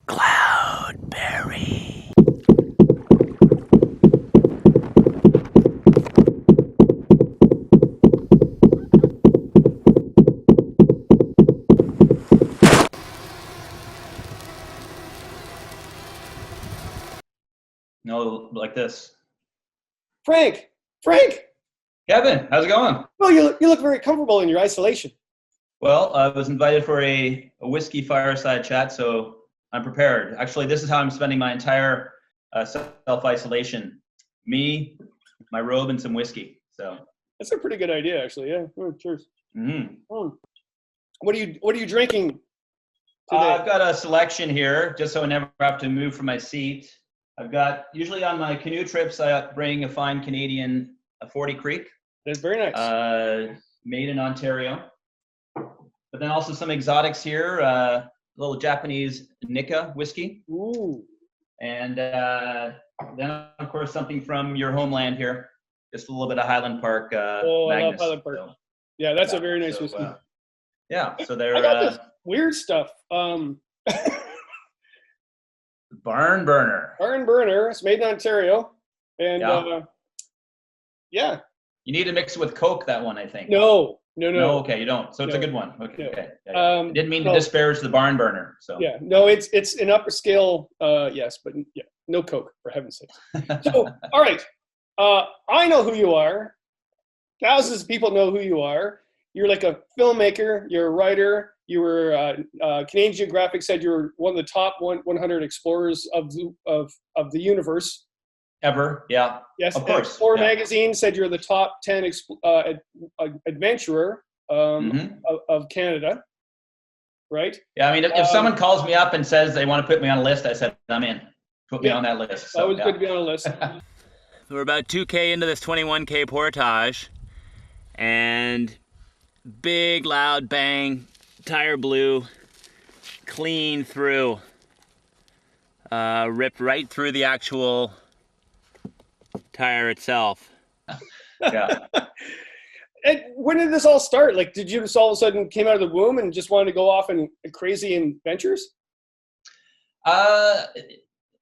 Cloudberry. No, like this. Frank! Kevin, how's it going? Well, you look very comfortable in your isolation. Well, I was invited for a Whisky Fireside chat, so I'm prepared. Actually, this is how I'm spending my entire self-isolation. Me, my robe, and some whiskey. So That's a pretty good idea, actually. Yeah. Oh, cheers. mm-hmm. What are you drinking today? I've got a selection here, just so I never have to move from my seat. I've got, usually on my canoe trips, I bring a fine Canadian 40 Creek. That's very nice. Made in Ontario. But then also some exotics here, a little Japanese Nikka whiskey. Ooh. And then, of course, something from your homeland here. Just a little bit of Highland Park I Magnus. love Highland Park. So, Yeah, that's a very nice whiskey. Yeah, so they're I got this weird stuff. Barn Burner. Barn Burner. It's made in Ontario. And yeah. You need to mix it with Coke, that one, I think. No, okay, you don't. So it's a good one. Okay. No. Okay. Yeah. I didn't mean to disparage the Barn Burner. So yeah, no, it's an upper scale, yes, but yeah, no Coke, for heaven's sake. So, all right, I know who you are. Thousands of people know who you are. You're like a filmmaker. You're a writer. You were Canadian Geographic said you were one of the top 100 explorers of the universe. Ever, yeah. Yes, of course. Explorer magazine said you're the top 10 adventurer of Canada, right? Yeah, I mean, if someone calls me up and says they want to put me on a list, I said, I'm in. Put me on that list. So, always good to be on a list. We're about 2K into this 21K portage, and big, loud bang, tire blew, clean through, ripped right through the actual tire itself. Yeah. And when did this all start? Like, did you just all of a sudden came out of the womb and just wanted to go off in crazy adventures?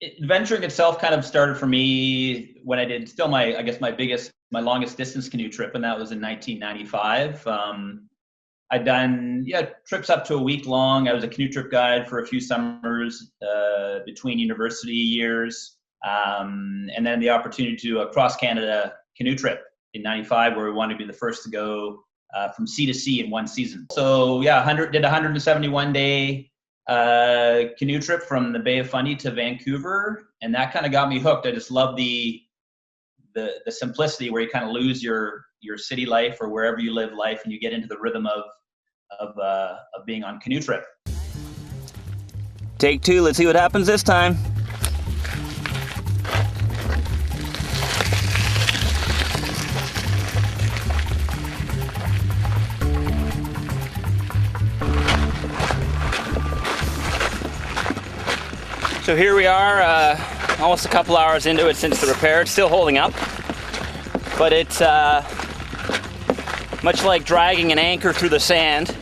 Adventuring itself kind of started for me when I did still my longest distance canoe trip, and that was in 1995. I'd done trips up to a week long. I was a canoe trip guide for a few summers between university years. And then the opportunity to do a cross-Canada canoe trip in 95, where we wanted to be the first to go from sea to sea in one season. So did a 171-day canoe trip from the Bay of Fundy to Vancouver, and that kind of got me hooked. I just love the simplicity where you kind of lose your city life or wherever you live life, and you get into the rhythm of being on canoe trip. Take two, let's see what happens this time. So here we are, almost a couple hours into it since the repair. It's still holding up, but it's much like dragging an anchor through the sand.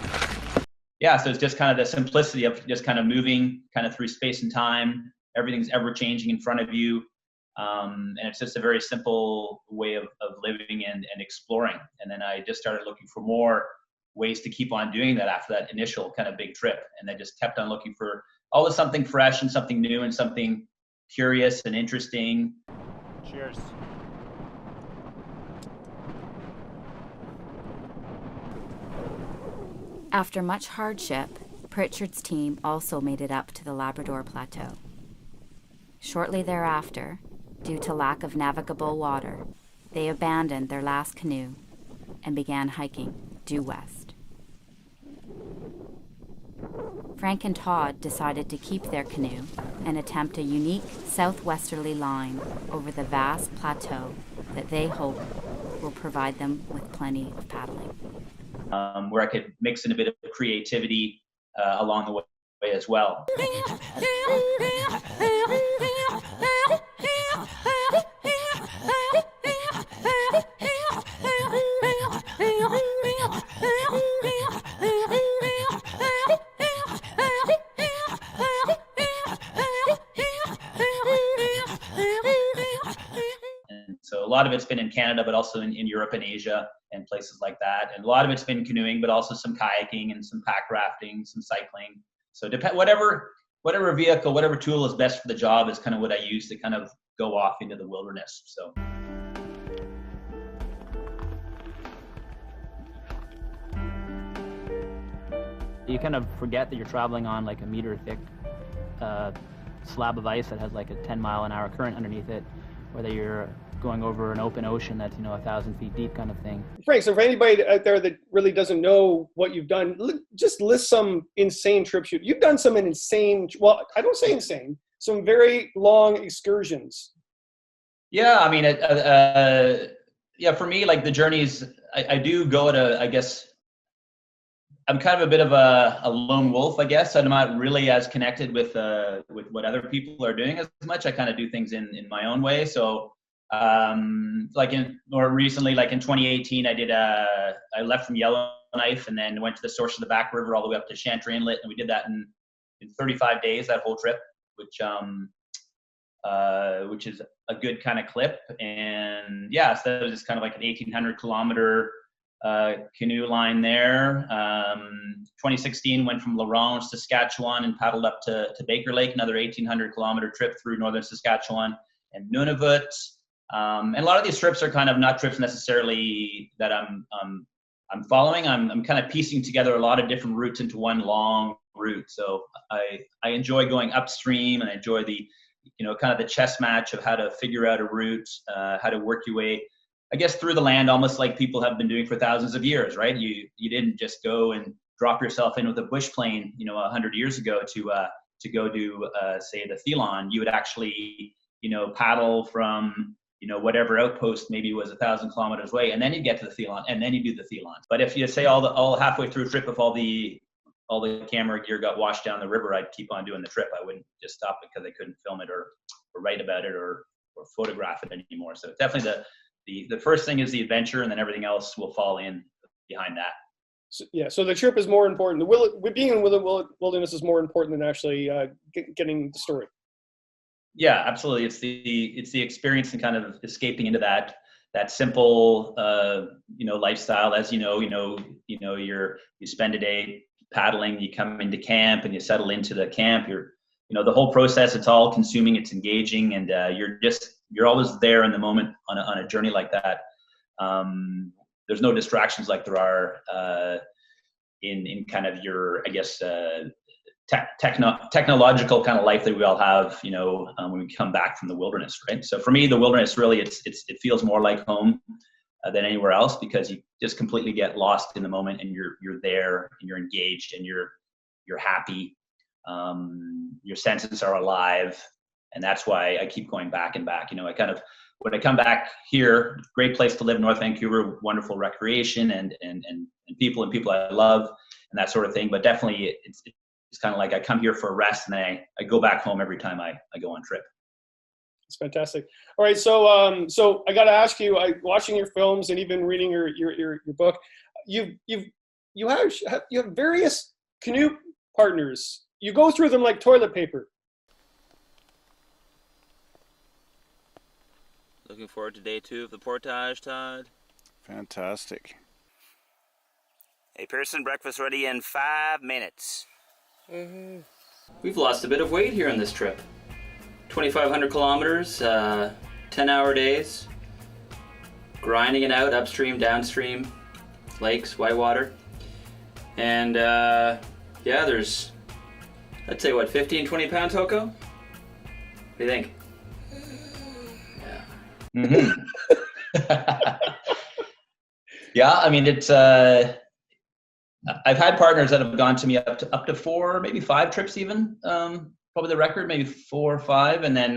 Yeah, so it's just kind of the simplicity of just kind of moving kind of through space and time. Everything's ever changing in front of you. And it's just a very simple way of living and exploring. And then I just started looking for more ways to keep on doing that after that initial kind of big trip. And I just kept on looking for always something fresh and something new and something curious and interesting. Cheers. After much hardship, Pritchard's team also made it up to the Labrador Plateau. Shortly thereafter, due to lack of navigable water, they abandoned their last canoe and began hiking due west. Frank and Todd decided to keep their canoe and attempt a unique southwesterly line over the vast plateau that they hope will provide them with plenty of paddling. Where I could mix in a bit of creativity along the way as well. lot of it's been in Canada, but also in Europe and Asia and places like that. And a lot of it's been canoeing, but also some kayaking and some pack rafting, some cycling. So whatever vehicle, whatever tool is best for the job is kind of what I use to kind of go off into the wilderness. So. You kind of forget that you're traveling on like a meter thick slab of ice that has like a 10-mile-an-hour current underneath it, or that you're going over an open ocean that's 1,000 feet deep kind of thing. Frank, so for anybody out there that really doesn't know what you've done, just list some insane trips. You've done some insane, well, I don't say insane, some very long excursions. Yeah, I mean, for me, like the journeys, I do go at I guess, I'm kind of a bit of a lone wolf, I guess. I'm not really as connected with what other people are doing as much. I kind of do things in my own way. So, more recently, like in 2018, I left from Yellowknife and then went to the source of the Back River all the way up to Chantry Inlet, and we did that in 35 days, that whole trip, which is a good kind of clip. And yeah, so that was just kind of like an 1,800 kilometer canoe line there. 2016 went from La Ronge, Saskatchewan, and paddled up to Baker Lake, another 1,800 kilometer trip through northern Saskatchewan and Nunavut. And a lot of these trips are kind of not trips necessarily that I'm following. I'm kind of piecing together a lot of different routes into one long route. So I enjoy going upstream, and I enjoy the kind of the chess match of how to figure out a route, how to work your way, I guess, through the land, almost like people have been doing for thousands of years, right? You didn't just go and drop yourself in with a bush plane, 100 years ago to go do, say, the Thelon. You would actually, paddle from, whatever outpost maybe was 1,000 kilometers away, and then you get to the Thelon, and then you do the Thelon. But if you say all halfway through a trip, if all the camera gear got washed down the river, I'd keep on doing the trip. I wouldn't just stop because I couldn't film it or write about it or photograph it anymore. So definitely the first thing is the adventure, and then everything else will fall in behind that. So the trip is more important. Being in the wilderness is more important than actually getting the story. Yeah, absolutely. It's the experience and kind of escaping into that simple, lifestyle. As you spend a day paddling, you come into camp and you settle into the camp. The whole process, it's all consuming, it's engaging, and you're always there in the moment on a journey like that. There's no distractions like there are in kind of your, I guess, technological kind of life that we all have, when we come back from the wilderness, right? So for me, the wilderness really, it feels more like home than anywhere else, because you just completely get lost in the moment, and you're there, and you're engaged, and you're happy. Your senses are alive, and that's why I keep going back and back. When I come back here, great place to live, North Vancouver, wonderful recreation and people I love and that sort of thing. But definitely it's kind of like I come here for a rest, and then I go back home every time I go on trip. It's fantastic. All right, so I got to ask you, watching your films and even reading your book, you have various canoe partners. You go through them like toilet paper. Looking forward to day 2 of the portage, Todd. Fantastic. Hey Pearson, breakfast ready in 5 minutes. We've lost a bit of weight here on this trip. 2,500 kilometers, 10-hour days, grinding it out upstream, downstream, lakes, whitewater. And there's, I'd say, 15, 20 pounds, Hoko? What do you think? Yeah. Mm-hmm. Yeah, I mean, it's, I've had partners that have gone to me up to 4, maybe 5 trips even, probably the record, maybe 4 or 5. And then,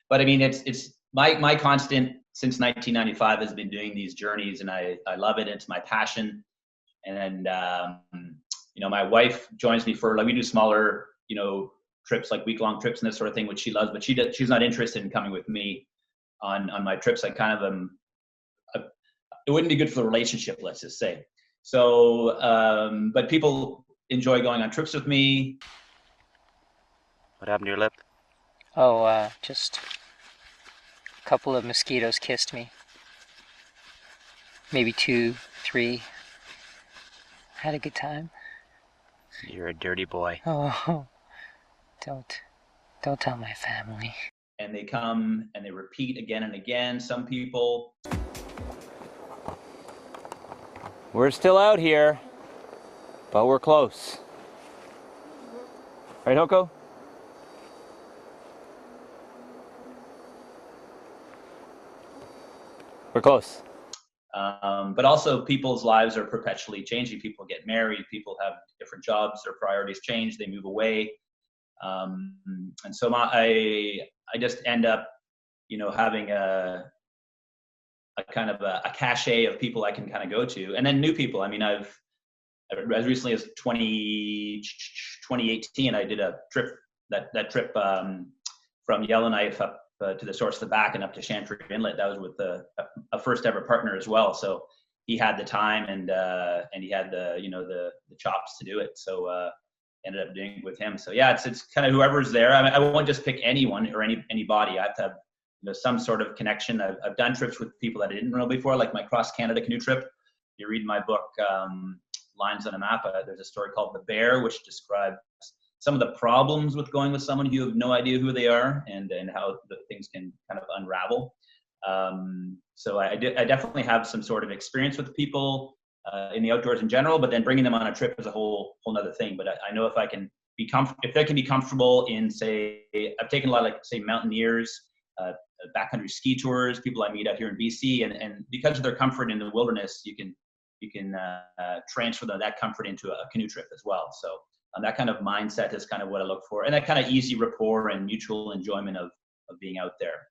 but I mean, it's my constant since 1995 has been doing these journeys, and I love it. It's my passion. And, my wife joins me for, like, we do smaller, trips, like week-long trips and this sort of thing, which she loves, but she's not interested in coming with me on my trips. I kind of it wouldn't be good for the relationship, let's just say. So, but people enjoy going on trips with me. What happened to your lip? Oh, just A couple of mosquitoes kissed me. Maybe 2, 3. Had a good time. You're a dirty boy. Oh, don't tell my family. And they come and they repeat again and again. Some people. We're still out here, but we're close. Right, Hoko? We're close. But also people's lives are perpetually changing. People get married, people have different jobs, their priorities change, they move away. And so I just end up, having a kind of a cachet of people I can kind of go to, and then new people. I mean, I've as recently as 2018, I did a trip, that trip from Yellowknife up to the source of the back and up to Chantry Inlet. That was with a first ever partner as well. So he had the time and he had the chops to do it. So ended up doing it with him. So yeah, it's kind of whoever's there. I mean, I won't just pick anyone or anybody. I have to have some sort of connection. I've done trips with people that I didn't know before, like my cross Canada canoe trip. You read my book, Lines on a Map. There's a story called The Bear, which describes some of the problems with going with someone you have no idea who they are, and how the things can kind of unravel. So I definitely have some sort of experience with people in the outdoors in general, but then bringing them on a trip is a whole nother thing. But I know if I can be if they can be comfortable in, say, I've taken a lot of, like, say, mountaineers, backcountry ski tours, people I meet out here in BC, and because of their comfort in the wilderness, you can transfer that comfort into a canoe trip as well. So that kind of mindset is kind of what I look for, and that kind of easy rapport and mutual enjoyment of being out there.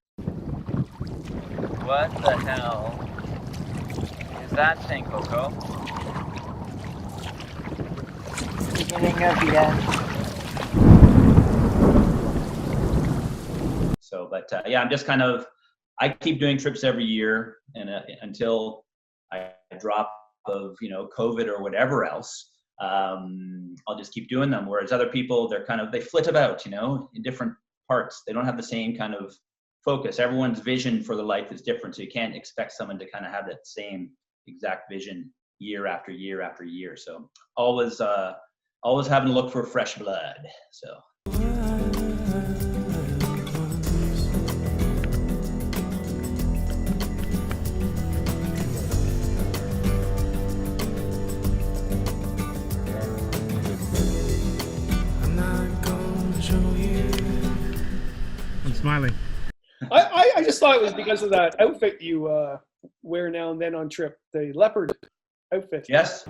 What the hell is that thing, Coco? Beginning of the end. So, but yeah, I'm just kind of, I keep doing trips every year, and until I drop of COVID or whatever else, I'll just keep doing them. Whereas other people, they flit about, in different parts. They don't have the same kind of focus. Everyone's vision for the life is different, so you can't expect someone to kind of have that same exact vision year after year after year. So always having to look for fresh blood. So. Smiling. I just thought it was because of that outfit you wear now and then on trip, the leopard outfit. Yes.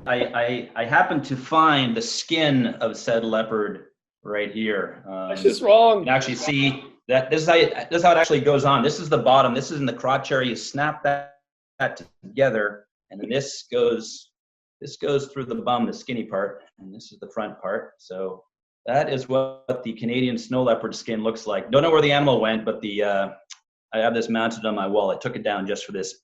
I happened to find the skin of said leopard right here. That's just wrong. You can actually see that this is how it actually goes on. This is the bottom. This is in the crotch area. You snap that together, and then this goes through the bum, the skinny part, and this is the front part. So that is what the Canadian snow leopard skin looks like. Don't know where the animal went, but I have this mounted on my wall. I took it down just for this.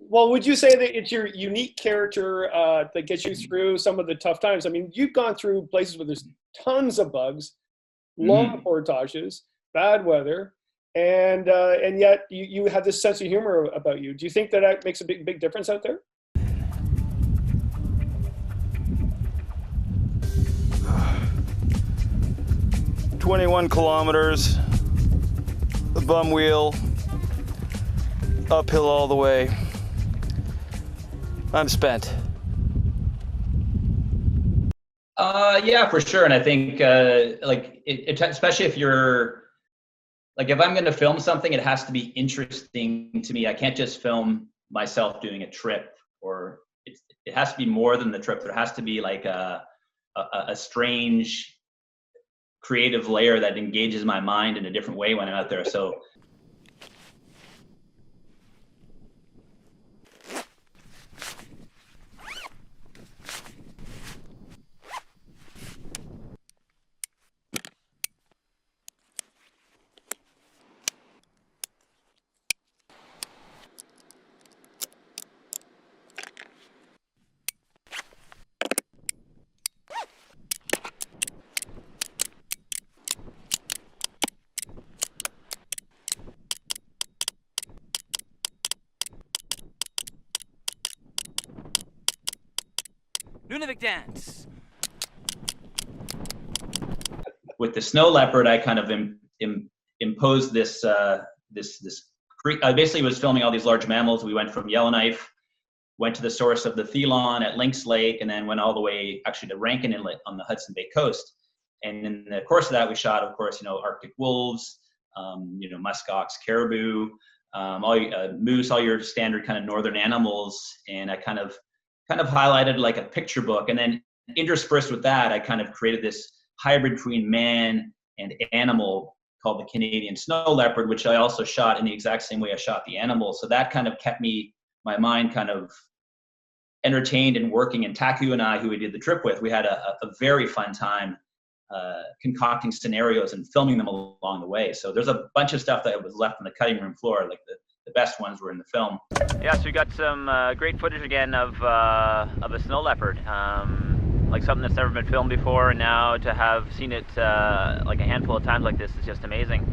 Well, would you say that it's your unique character that gets you through some of the tough times? I mean, you've gone through places where there's tons of bugs, long portages, bad weather, and yet you have this sense of humor about you. Do you think that makes a big difference out there? "21 kilometers, the bum wheel, uphill all the way. I'm spent." Yeah, for sure. And I think especially if you're if I'm going to film something, it has to be interesting to me. I can't just film myself doing a trip, or it has to be more than the trip. There has to be like a strange creative layer that engages my mind in a different way when I'm out there. So Nunavik dance. With the snow leopard, I kind of imposed this I basically was filming all these large mammals. We went from Yellowknife, went to the source of the Thelon at Lynx Lake, and then went all the way actually to Rankin Inlet on the Hudson Bay coast. And in the course of that, we shot, of course, Arctic wolves, muskox, caribou, moose, all your standard kind of northern animals. And I kind of highlighted like a picture book. And then interspersed with that, I kind of created this hybrid between man and animal called the Canadian snow leopard, which I also shot in the exact same way I shot the animal. So that kind of kept my mind kind of entertained and working. And Taku and I, who we did the trip with, we had a very fun time concocting scenarios and filming them along the way. So there's a bunch of stuff that was left on the cutting room floor. Like the best ones were in the film. Yeah, so we got some great footage again of a snow leopard. Like something that's never been filmed before, and now to have seen it like a handful of times like this is just amazing.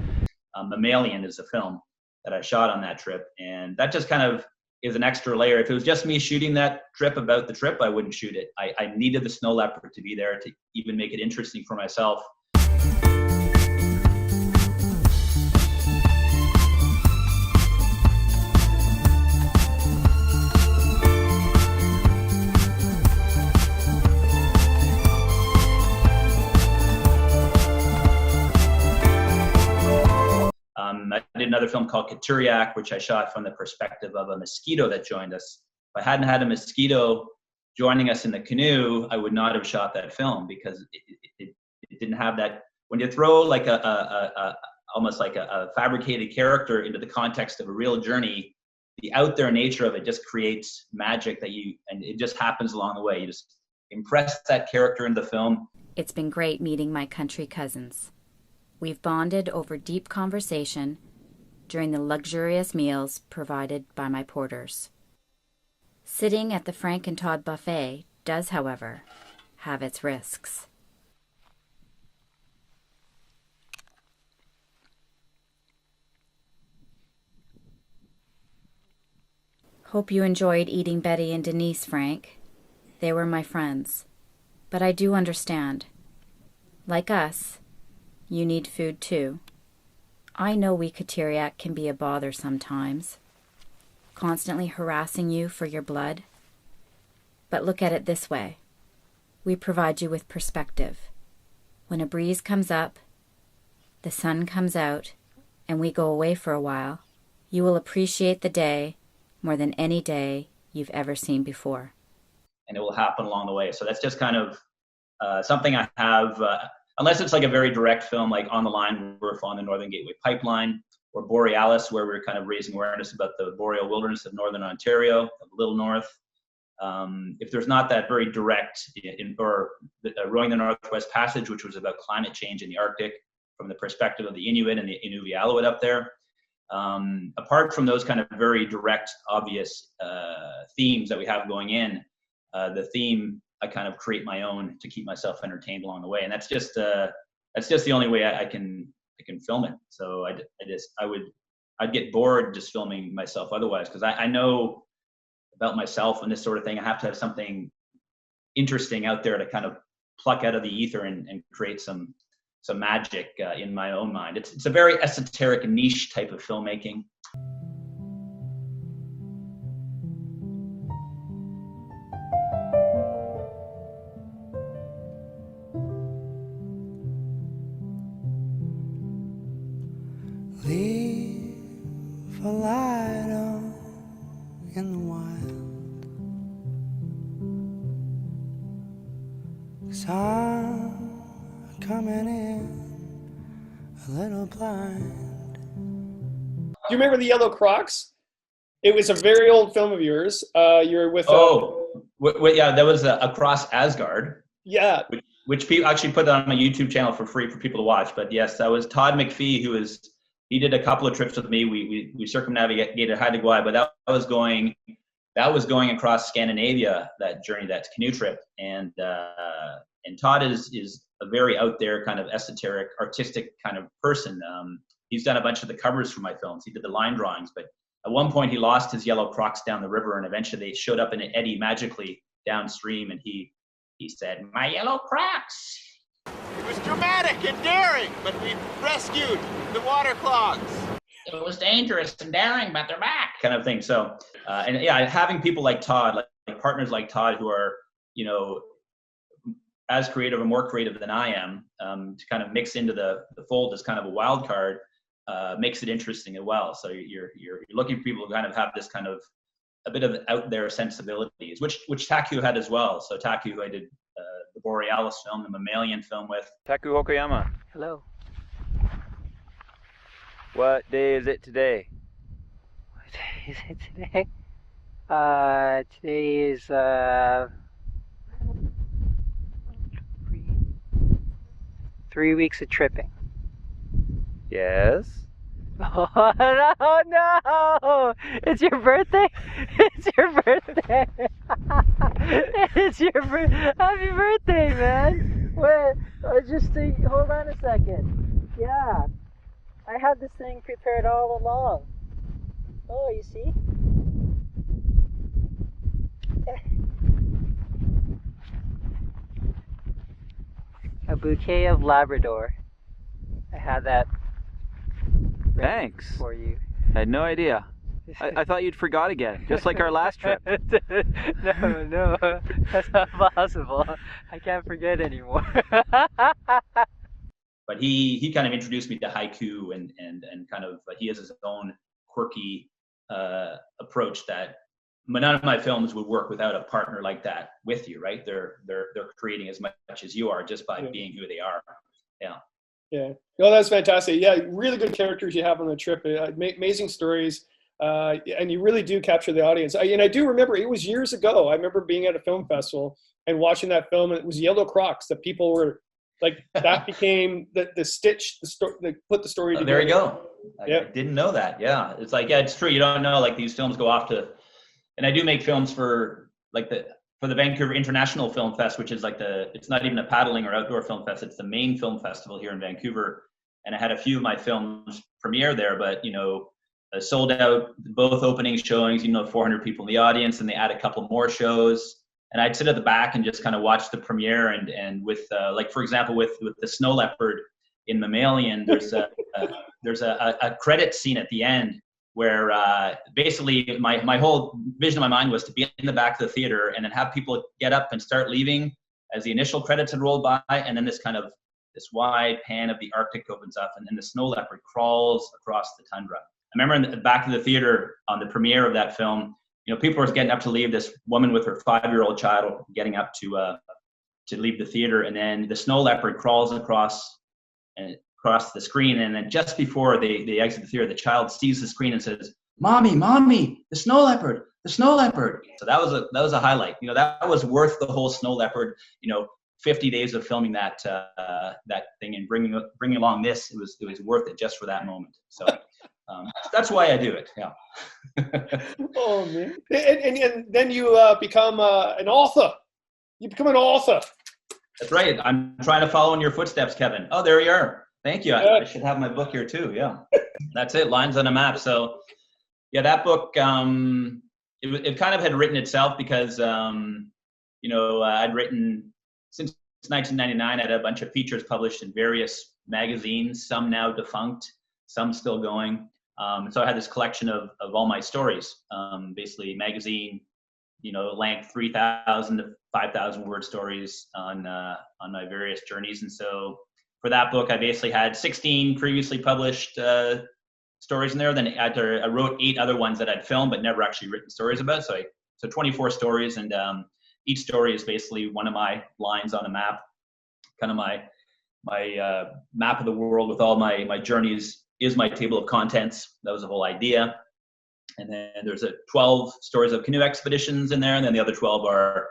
Mammalian is a film that I shot on that trip, and that just kind of is an extra layer. If it was just me shooting that trip about the trip, I wouldn't shoot it. I needed the snow leopard to be there to even make it interesting for myself. I did another film called Catty React, which I shot from the perspective of a mosquito that joined us. If I hadn't had a mosquito joining us in the canoe, I would not have shot that film, because it didn't have that. When you throw like almost like a fabricated character into the context of a real journey, the out there nature of it just creates magic and it just happens along the way. You just impress that character in the film. It's been great meeting my country cousins. We've bonded over deep conversation during the luxurious meals provided by my porters. Sitting at the Frank and Todd buffet does, however, have its risks. Hope you enjoyed eating Betty and Denise, Frank. They were my friends. But I do understand. Like us, you need food too. I know we Catty React can be a bother sometimes, constantly harassing you for your blood. But look at it this way. We provide you with perspective. When a breeze comes up, the sun comes out, and we go away for a while, you will appreciate the day more than any day you've ever seen before. And it will happen along the way. So that's just kind of something I have, unless it's like a very direct film, like On the Line, we're following the Northern Gateway Pipeline, or Borealis, where we're kind of raising awareness about the boreal wilderness of Northern Ontario, a little north. If there's not that very direct, or Rowing the Northwest Passage, which was about climate change in the Arctic from the perspective of the Inuit and the Inuvialuit up there. Apart from those kind of very direct, obvious themes that we have going in, the theme I kind of create my own to keep myself entertained along the way, and that's just the only way I can film it. So I'd get bored just filming myself otherwise, because I know about myself and this sort of thing. I have to have something interesting out there to kind of pluck out of the ether and create some magic in my own mind. It's a very esoteric niche type of filmmaking. Leave a light on in the wild, 'cause I'm coming in a little blind. Do you remember the Yellow Crocs? It was a very old film of yours. You're with. Yeah, that was Across Asgard. Yeah. Which people actually put that on my YouTube channel for free for people to watch. But yes, that was Todd McPhee, he did a couple of trips with me. We circumnavigated Haida Gwaii, but that was going across Scandinavia, that journey, that canoe trip. And Todd is a very out there kind of esoteric, artistic kind of person. He's done a bunch of the covers for my films. He did the line drawings, but at one point he lost his Yellow Crocs down the river, and eventually they showed up in an eddy magically downstream, and he He said, "My yellow Crocs." It was dramatic and daring, but we rescued the water clogs. It was dangerous and daring, but they're back, kind of thing. So, and yeah, having people like Todd, like partners like Todd, who are, you know, as creative or more creative than I am, to kind of mix into the fold as kind of a wild card, makes it interesting as well. So you're looking for people who kind of have this kind of a bit of out there sensibilities, which Taku had as well. So Taku, who I did the Borealis film, the Mammalian film with. Taku Hokoyama. Hello. What day is it today? What day is it today? Today is three weeks of tripping. Yes. Oh no! It's your birthday? It's your birthday! It's your happy birthday, man! Wait, I just think, hold on a second. Yeah, I had this thing prepared all along. Oh, you see? A bouquet of Labrador. I had that. Thanks. For you. I had no idea. I thought you'd forgot again, just like our last trip. No, that's not possible. I can't forget anymore. But he kind of introduced me to haiku and kind of, he has his own quirky approach that none of my films would work without a partner like that with you, right? They're creating as much as you are just by being who they are. Yeah. Yeah. No, that's fantastic. Yeah, really good characters you have on the trip. Amazing stories. And you really do capture the audience. And I do remember, it was years ago, I remember being at a film festival and watching that film, and it was yellow Crocs that people were like, that became the stitch, the story, they put the story together. There you go. I didn't know that. Yeah. It's like, yeah, it's true. You don't know, like, these films go off to, and I do make films for like for the Vancouver International Film Fest, which is like it's not even a paddling or outdoor film fest. It's the main film festival here in Vancouver. And I had a few of my films premiere there, but, you know, sold out both opening showings, 400 people in the audience, and they add a couple more shows. And I'd sit at the back and just kind of watch the premiere. And with, like, for example, with the snow leopard in Mammalian, there's a credit scene at the end where basically my whole vision in my mind was to be in the back of the theater and then have people get up and start leaving as the initial credits had rolled by, and then this wide pan of the Arctic opens up, and then the snow leopard crawls across the tundra. I remember in the back of the theater on the premiere of that film, people were getting up to leave, this woman with her 5-year-old child getting up to leave the theater, and then the snow leopard crawls across the screen, and then just before they exit the theater, the child sees the screen and says, "Mommy, the snow leopard, the snow leopard." So that was a highlight. That was worth the whole snow leopard. 50 days of filming that thing and bringing along this. It was worth it just for that moment. So that's why I do it. Yeah. Oh man! And then you become an author. You become an author. That's right. I'm trying to follow in your footsteps, Kevin. Oh, there you are. Thank you. I should have my book here too. Yeah. That's it. Lines on a Map. So yeah, that book, it kind of had written itself because, I'd written since 1999. I had a bunch of features published in various magazines, some now defunct, some still going. So I had this collection of all my stories, basically magazine, length 3,000 to 5,000 word stories on my various journeys. And so for that book, I basically had 16 previously published stories in there. Then I wrote 8 other ones that I'd filmed but never actually written stories about. So 24 stories, and each story is basically one of my lines on a map, kind of my map of the world with all my journeys is my table of contents. That was the whole idea. And then there's 12 stories of canoe expeditions in there, and then the other 12 are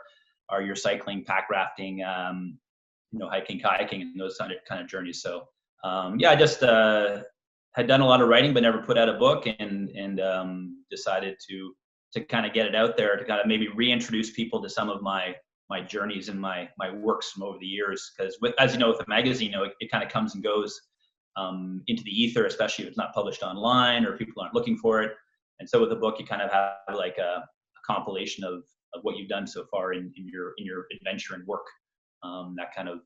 your cycling, pack rafting, hiking, kayaking, and those kind of journeys. So I just had done a lot of writing but never put out a book, and decided to kind of get it out there, to kind of maybe reintroduce people to some of my journeys and my works from over the years. Because as you know, with a magazine, it kind of comes and goes into the ether, especially if it's not published online or people aren't looking for it. And so with a book, you kind of have like a compilation of what you've done so far in your adventure and work. That kind of,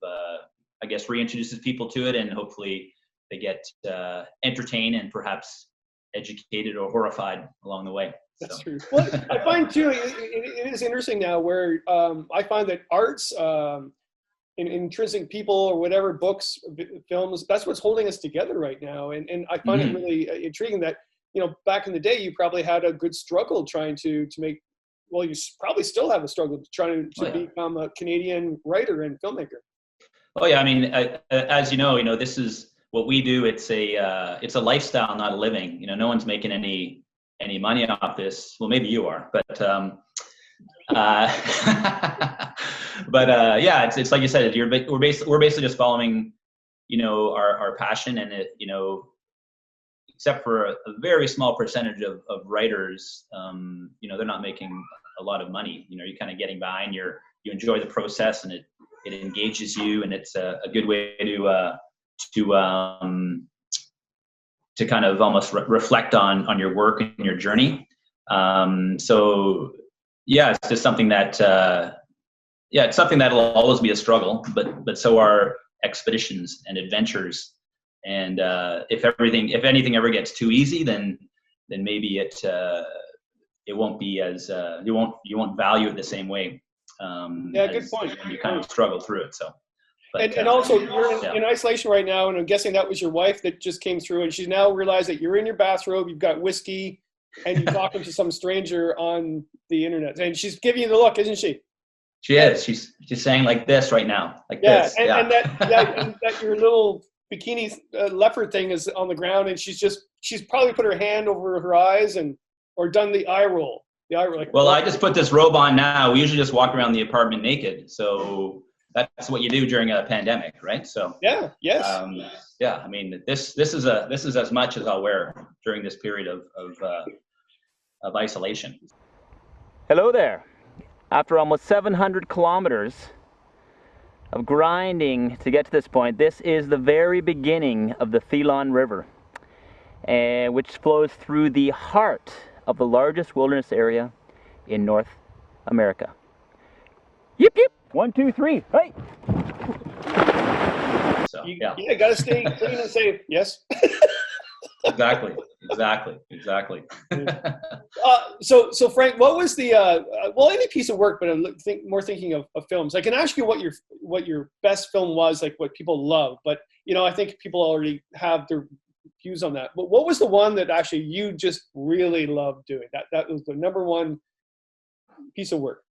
I guess, reintroduces people to it, and hopefully they get entertained and perhaps educated or horrified along the way. That's true. Well, I find too, it is interesting now where I find that arts, intrinsic people or whatever, books, films, that's what's holding us together right now. And I find it really intriguing that, back in the day, you probably had a good struggle trying to make, well, you probably still have a struggle trying to become a Canadian writer and filmmaker. Oh yeah, I mean, as you know, this is what we do. It's a lifestyle, not a living. No one's making any money off this. Well, maybe you are, but yeah, it's like you said, we're basically just following, our passion, and it, except for a very small percentage of writers, they're not making a lot of money. You're kind of getting behind. You enjoy the process, and it engages you, and it's a good way to kind of almost reflect on your work and your journey. So yeah, it's just something that it's something that'll always be a struggle, but so are expeditions and adventures. And if anything ever gets too easy, then maybe it won't be as you won't value it the same way. Good point. You kind of struggle through it. So. But, and also, you're in isolation right now, and I'm guessing that was your wife that just came through, and she's now realized that you're in your bathrobe, you've got whiskey, and you're talking to some stranger on the internet, and she's giving you the look, isn't she? She is. She's saying like this right now, like this. And that your little bikini leopard thing is on the ground, and she's probably put her hand over her eyes or done the eye roll. Well, I just put this robe on now. We usually just walk around the apartment naked, so. That's what you do during a pandemic, right? So yes. I mean, this is as much as I'll wear during this period of isolation. Hello there. After almost 700 kilometers of grinding to get to this point, this is the very beginning of the Thelon River, which flows through the heart of the largest wilderness area in North America. Yip yip. 1, 2, 3. Hey. So, gotta stay clean and safe. Yes. Exactly. So Frank, what was the any piece of work, but I'm thinking of films. I can ask you what your best film was, like what people love, but I think people already have their views on that. But what was the one that actually you just really loved doing? That was the number one piece of work.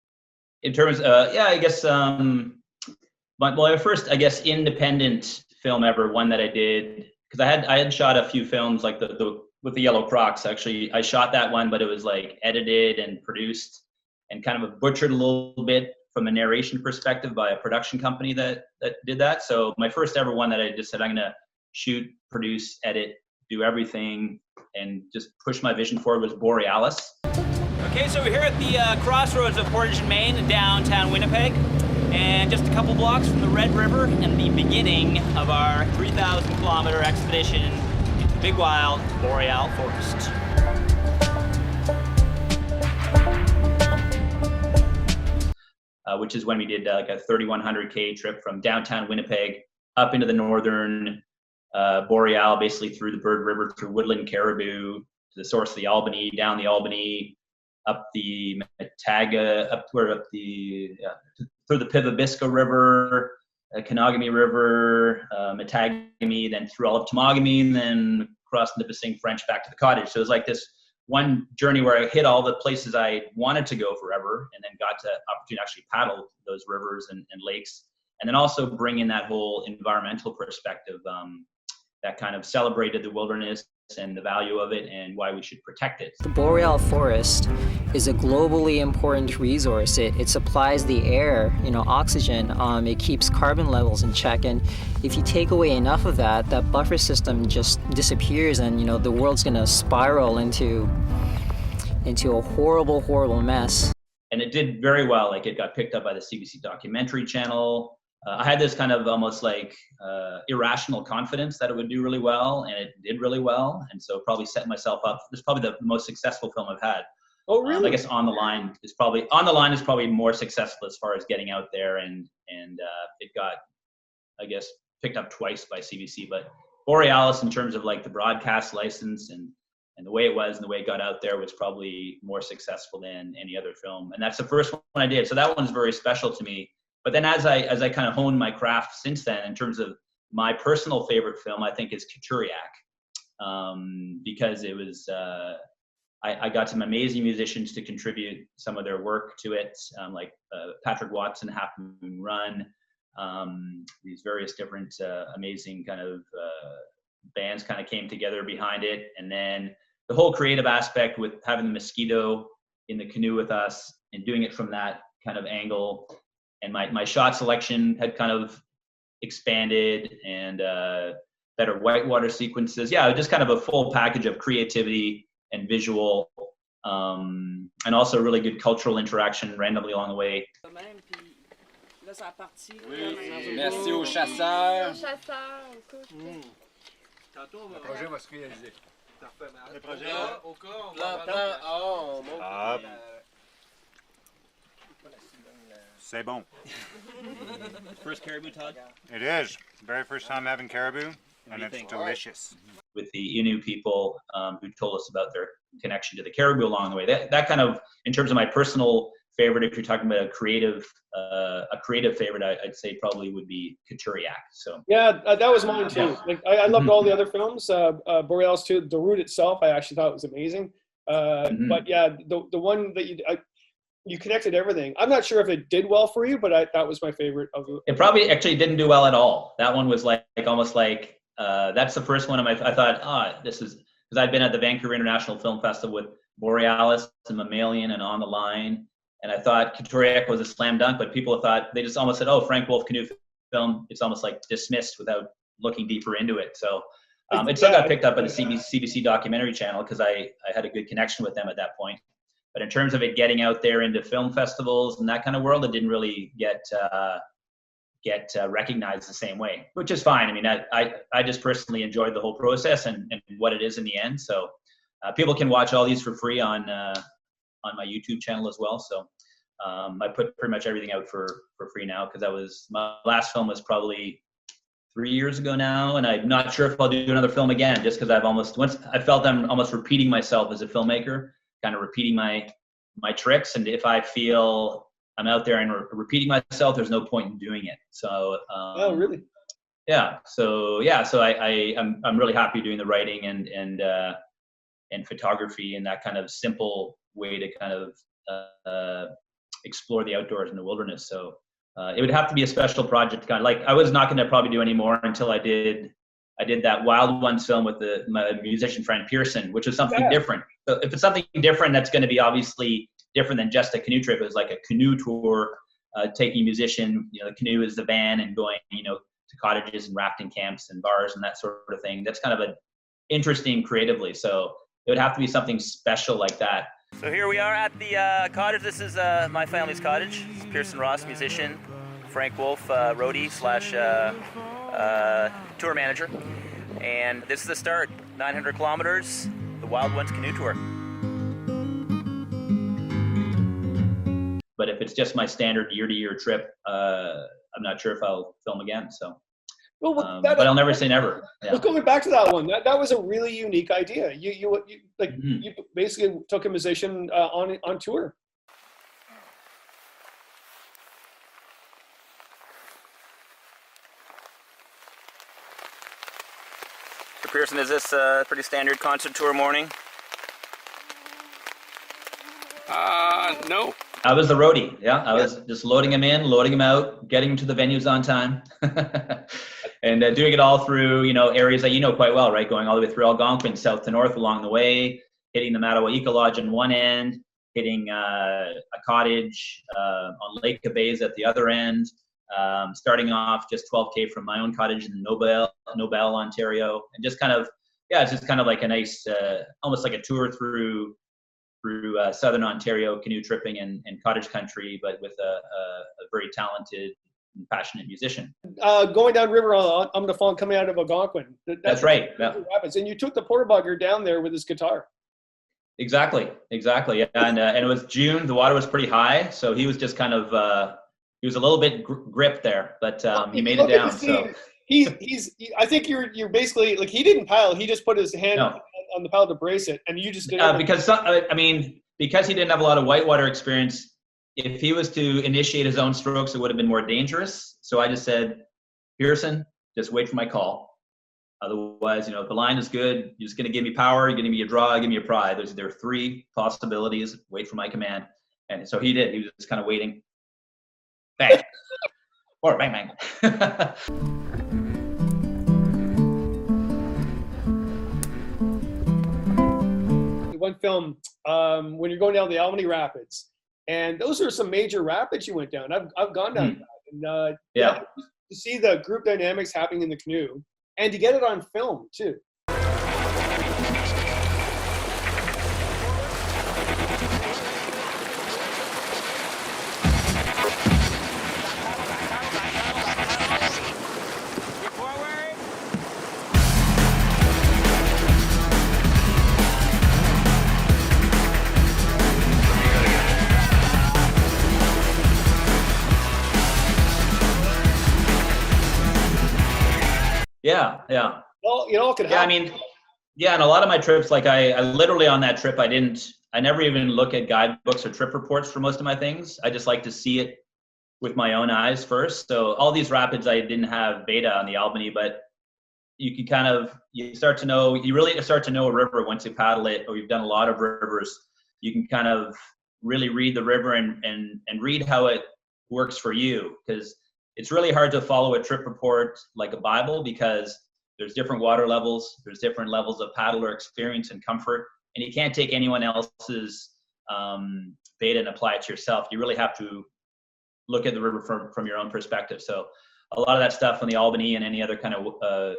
In terms, I guess, my first, I guess, independent film ever, one that I did, because I had shot a few films like the with the yellow Crocs. Actually, I shot that one, but it was like edited and produced and kind of butchered a little bit from a narration perspective by a production company that did that. So my first ever one that I just said, I'm going to shoot, produce, edit, do everything, and just push my vision forward was Borealis. Okay, so we're here at the crossroads of Portage and Main in downtown Winnipeg, and just a couple blocks from the Red River and the beginning of our 3,000 kilometer expedition into the big wild boreal forest. Which is when we did like a 3,100K trip from downtown Winnipeg up into the northern boreal, basically through the Bird River, through Woodland Caribou, to the source of the Albany, down the Albany, up the Mataga, through the Pivabisca River, Kanogami River, Matagami, then through all of Temagami, and then across the Nipissing French back to the cottage. So it was like this one journey where I hit all the places I wanted to go forever, and then got to opportunity to actually paddle those rivers and lakes, and then also bring in that whole environmental perspective that kind of celebrated the wilderness and the value of it and why we should protect it. The boreal forest is a globally important resource. It supplies the air, oxygen. It keeps carbon levels in check, and if you take away enough of that, that buffer system just disappears, and the world's gonna spiral into a horrible, horrible mess. And it did very well. Like, it got picked up by the CBC documentary channel. I had this kind of almost like irrational confidence that it would do really well, and it did really well. And so probably set myself up. This is probably the most successful film I've had. Oh, really? I guess on the line is probably more successful as far as getting out there, and it got, I guess, picked up twice by CBC. But Borealis, in terms of like the broadcast license and the way it was and the way it got out there, was probably more successful than any other film. And that's the first one I did, so that one's very special to me. But then as I kind of honed my craft since then, in terms of my personal favorite film, I think is Catty React, because it was. I got some amazing musicians to contribute some of their work to it, like Patrick Watson, Half Moon Run, these various different amazing kind of bands kind of came together behind it. And then the whole creative aspect with having the Mosquito in the canoe with us and doing it from that kind of angle. And my shot selection had kind of expanded, and better whitewater sequences. Yeah, just kind of a full package of creativity and visual, and also really good cultural interaction randomly along the way. Merci aux chasseurs. Le projet va se réaliser. Le projet au cas, c'est bon. First caribou, Todd? It is. Very first time having caribou, and it's delicious. With the Innu people who told us about their connection to the caribou along the way. That kind of, in terms of my personal favorite, if you're talking about a creative favorite, I'd say probably would be Catty React. So yeah, that was mine too. Yeah. Like I loved all the other films. Borealis too. The route itself, I actually thought was amazing. But yeah, the one that you connected everything. I'm not sure if it did well for you, but that was my favorite of the. It probably actually didn't do well at all. That one was like almost like. That's the first one I thought, this is, because I'd been at the Vancouver International Film Festival with Borealis and Mammalian and On the Line, and I thought Catty React was a slam dunk, but people thought, they just almost said, oh, Frank Wolf canoe film, it's almost like dismissed without looking deeper into it. So it still got picked up by the CBC documentary channel, because I had a good connection with them at that point. But in terms of it getting out there into film festivals and that kind of world, it didn't really get recognized the same way, which is fine. I mean, I just personally enjoyed the whole process and what it is in the end. So people can watch all these for free on my YouTube channel as well. So I put pretty much everything out for free now, because my last film was probably 3 years ago now, and I'm not sure if I'll do another film again, just because I felt I'm almost repeating myself as a filmmaker, kind of repeating my tricks. And if I feel I'm out there and repeating myself, there's no point in doing it. So oh, really? Yeah. So I'm really happy doing the writing and photography in that kind of simple way to kind of explore the outdoors and the wilderness. So it would have to be a special project. Kind of like, I was not going to probably do any more until I did that Wild Ones film with my musician friend Pearson, which was something different. So if it's something different, that's going to be obviously different than just a canoe trip. It was like a canoe tour, taking a musician, the canoe is the van, and going, to cottages and rafting camps and bars and that sort of thing. That's kind of interesting creatively. So it would have to be something special like that. So here we are at the cottage. This is my family's cottage. This is Pearson Ross, musician. Frank Wolf, roadie / tour manager. And this is the start, 900 kilometers, the Wild Ones canoe tour. But if it's just my standard year-to-year trip, I'm not sure if I'll film again. So, but I'll never say never. Yeah. Well, going back to that one, that was a really unique idea. You basically took a musician on tour. For Pearson, is this a pretty standard concert tour morning? No. I was the roadie. Yeah, I was just loading them in, loading them out, getting them to the venues on time, and doing it all through areas that you know quite well, right? Going all the way through Algonquin, south to north along the way, hitting the Mattawa Eco Lodge on one end, hitting a cottage on Lake Cabays at the other end, starting off just 12K from my own cottage in Nobel, Ontario, and just kind of, it's just kind of like a nice, almost like a tour through southern Ontario canoe tripping and cottage country, but with a very talented and passionate musician. Going down river on the fall, coming out of Algonquin. That's right. Yeah. Rapids. And you took the porta bugger down there with his guitar. Exactly. Yeah, and it was June. The water was pretty high, so he was just kind of he was a little bit gripped there, but he made it down. So I think you're basically like, he didn't paddle. He just put his hand on the paddle to brace it, and you just did it. Because he didn't have a lot of whitewater experience. If he was to initiate his own strokes, it would have been more dangerous. So I just said, Pearson, just wait for my call. Otherwise, if the line is good, you're just going to give me power, you're going to give me a draw, give me a pry. There are three possibilities. Wait for my command. And so he did. He was just kind of waiting. Bang. Or bang, bang. One film when you're going down the Albany Rapids, and those are some major rapids you went down. I've gone down that, and to see the group dynamics happening in the canoe, and to get it on film too. Yeah. Well, it all could happen. And a lot of my trips, like I literally on that trip, I never even look at guidebooks or trip reports for most of my things. I just like to see it with my own eyes first. So all these rapids, I didn't have beta on the Albany, but you can you really start to know a river once you paddle it, or you've done a lot of rivers. You can kind of really read the river and read how it works for you, because it's really hard to follow a trip report like a Bible, because there's different water levels, there's different levels of paddler experience and comfort, and you can't take anyone else's data and apply it to yourself. You really have to look at the river from your own perspective. So a lot of that stuff on the Albany and any other kind of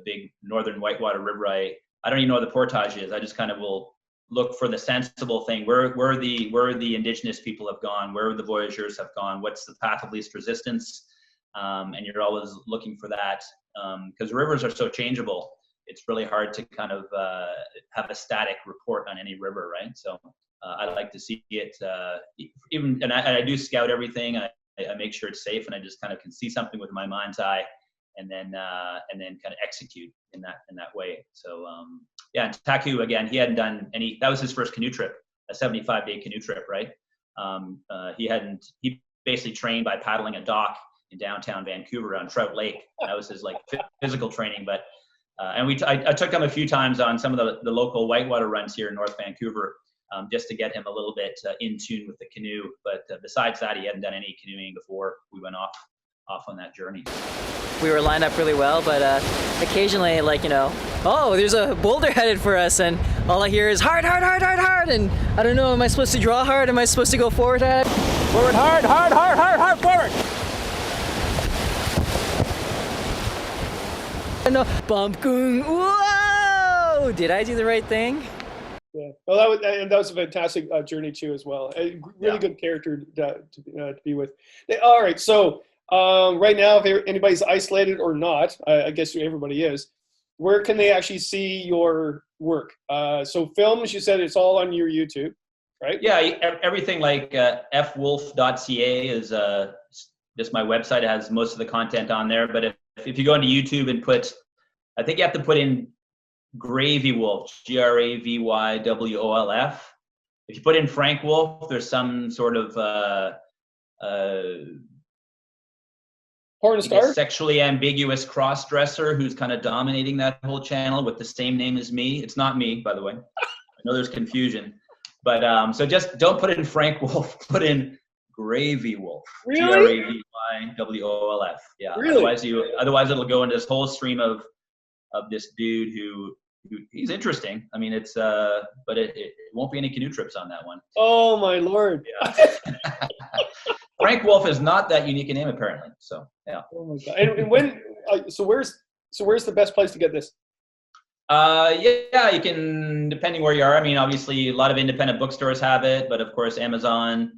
big northern whitewater river, I don't even know what the portage is. I just kind of will look for the sensible thing. Where the indigenous people have gone, where the voyageurs have gone, what's the path of least resistance, and you're always looking for that, because rivers are so changeable. It's really hard to kind of have a static report on any river, right? So I like to see it, and I do scout everything. I make sure it's safe, and I just kind of can see something with my mind's eye, and then kind of execute in that way. So and Taku, again, he hadn't done any. That was his first canoe trip, a 75-day canoe trip, right? He basically trained by paddling a dock in downtown Vancouver on Trout Lake. That was his physical training. But I took him a few times on some of the local whitewater runs here in North Vancouver, just to get him a little bit in tune with the canoe. But besides that, he hadn't done any canoeing before we went off on that journey. We were lined up really well, but occasionally, oh, there's a boulder headed for us, and all I hear is hard, hard, hard, hard, hard, and I don't know, am I supposed to draw hard? Am I supposed to go forward hard? Forward hard, hard, hard, hard, hard, forward! No, bump, goong, whoa! Did I do the right thing? Yeah, well, that was a fantastic journey too, as well. A really good character to be with. All right, so right now, if anybody's isolated or not, I guess everybody is. Where can they actually see your work? So films, you said it's all on your YouTube, right? Yeah, everything like fwolf.ca is just my website. It has most of the content on there. But if you go into YouTube and I think you have to put in Gravy Wolf, GravYWolf. If you put in Frank Wolf, there's some sort of porn star? Sexually ambiguous cross-dresser who's kind of dominating that whole channel with the same name as me. It's not me, by the way. I know there's confusion. But so just don't put in Frank Wolf, put in Gravy Wolf. Really? GravYWolf. Yeah. Really? Otherwise it'll go into this whole stream of this dude who he's interesting. I mean, it's but it won't be any canoe trips on that one. Oh my Lord. Yeah. Frank Wolf is not that unique a name, apparently. So yeah. Oh my God. And when? So where's the best place to get this? Yeah, you can, depending where you are. I mean, obviously, a lot of independent bookstores have it, but of course, Amazon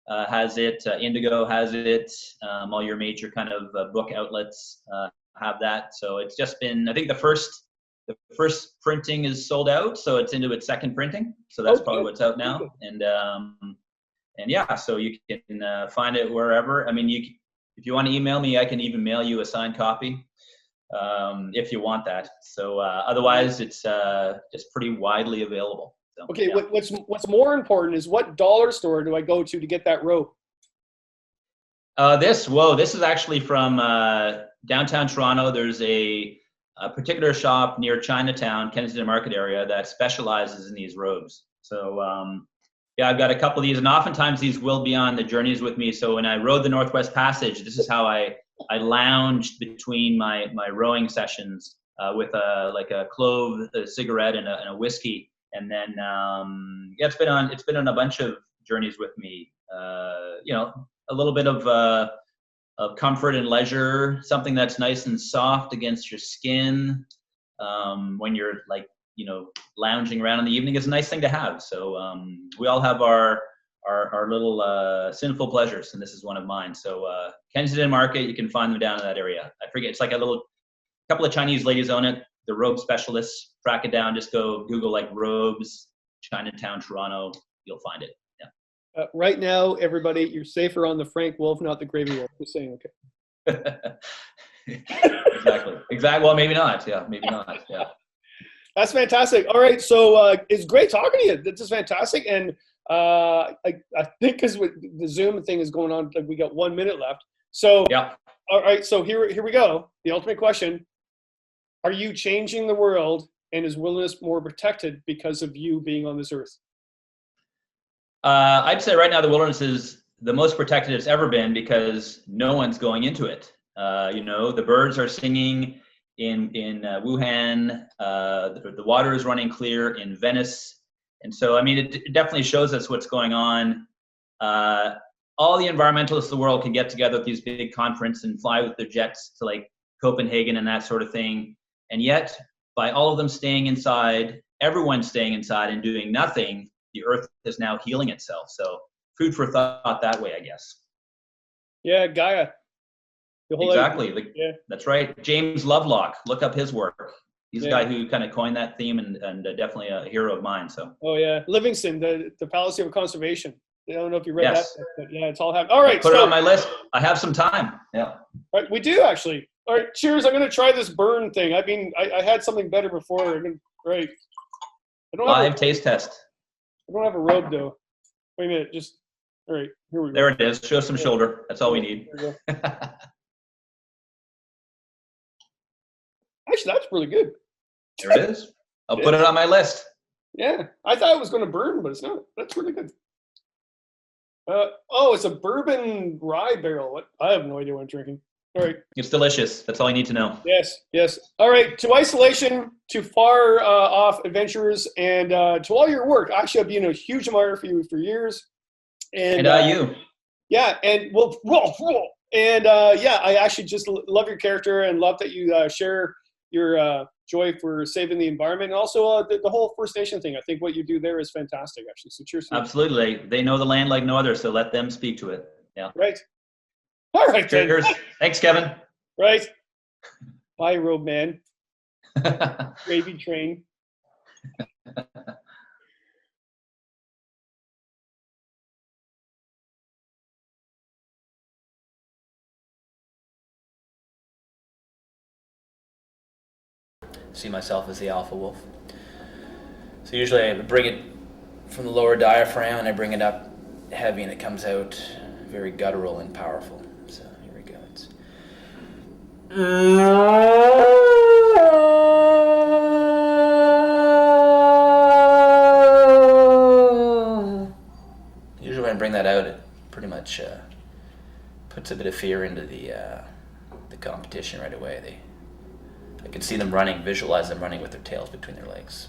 has it. Indigo has it. All your major kind of book outlets have that. So it's just been, I think the first the first printing is sold out, so it's into its second printing. So that's probably what's out now. And yeah, so you can find it wherever. I mean, if you want to email me, I can even mail you a signed copy if you want that. So otherwise, it's pretty widely available. So, okay, yeah. what's more important is what dollar store do I go to get that rope? This is actually from downtown Toronto. There's a particular shop near Chinatown, Kensington Market area, that specializes in these robes. So yeah, I've got a couple of these, and oftentimes these will be on the journeys with me. So when I rode the Northwest Passage, this is how I lounged between my rowing sessions with a clove, a cigarette, and a whiskey. And then yeah, it's been on a bunch of journeys with me. You know, a little bit of comfort and leisure, something that's nice and soft against your skin when you're like, you know, lounging around in the evening is a nice thing to have. So we all have our little sinful pleasures, and this is one of mine. So Kensington Market, you can find them down in that area. I forget, it's like a couple of Chinese ladies own it. The robe specialists. Track it down. Just go Google like robes, Chinatown, Toronto. You'll find it. Yeah. Right now, everybody, you're safer on the Frank Wolf, not the Gravy Wolf. Just saying, okay. Exactly. Well, maybe not. Yeah, maybe not. Yeah. That's fantastic. All right, so it's great talking to you. This is fantastic, and I think because the Zoom thing is going on, like we got 1 minute left. So yeah. All right, so here we go. The ultimate question: are you changing the world, and is wilderness more protected because of you being on this earth? I'd say right now the wilderness is the most protected it's ever been because no one's going into it. You know, the birds are singing in Wuhan. The water is running clear in Venice. And so, I mean, it definitely shows us what's going on. All the environmentalists of the world can get together at these big conferences and fly with their jets to like Copenhagen and that sort of thing. And yet, by all of them staying inside, everyone staying inside and doing nothing, the earth is now healing itself. So food for thought that way, I guess. Yeah, Gaia. Exactly. Yeah. That's right. James Lovelock, look up his work. He's a guy who kind of coined that theme and definitely a hero of mine. So. Oh yeah, Livingston, the fallacy of conservation. I don't know if you read that, but yeah, it's all happening. All right, put it on my list. I have some time. Yeah. All right, we do actually. All right, cheers. I'm going to try this burn thing. I mean, I had something better before. Great. Live taste test. I don't have a robe though. Wait a minute. Just all right. Here we go. There it is. Show some shoulder. That's all we need. Actually, that's really good. There it is. I'll put it on my list. Yeah, I thought it was going to burn, but it's not. That's really good. Oh, it's a bourbon rye barrel. What? I have no idea what I'm drinking. All right. It's delicious. That's all you need to know. Yes. All right. To isolation, to far off adventures, and to all your work. Actually, I've been a huge admirer for you for years. And you. Yeah, and yeah, I actually just love your character and love that you share your joy for saving the environment, and also the whole First Nation thing. I think what you do there is fantastic, actually. So cheers. Absolutely. They know the land like no other, so let them speak to it. Yeah. Right. All right, cheers. Then. Thanks, Kevin. Right. Bye, road man. Gravy train. See myself as the alpha wolf. So usually I bring it from the lower diaphragm and I bring it up heavy and it comes out very guttural and powerful. So here we go. It's usually when I bring that out, it pretty much puts a bit of fear into the competition right away. I can see them running, visualize them running with their tails between their legs.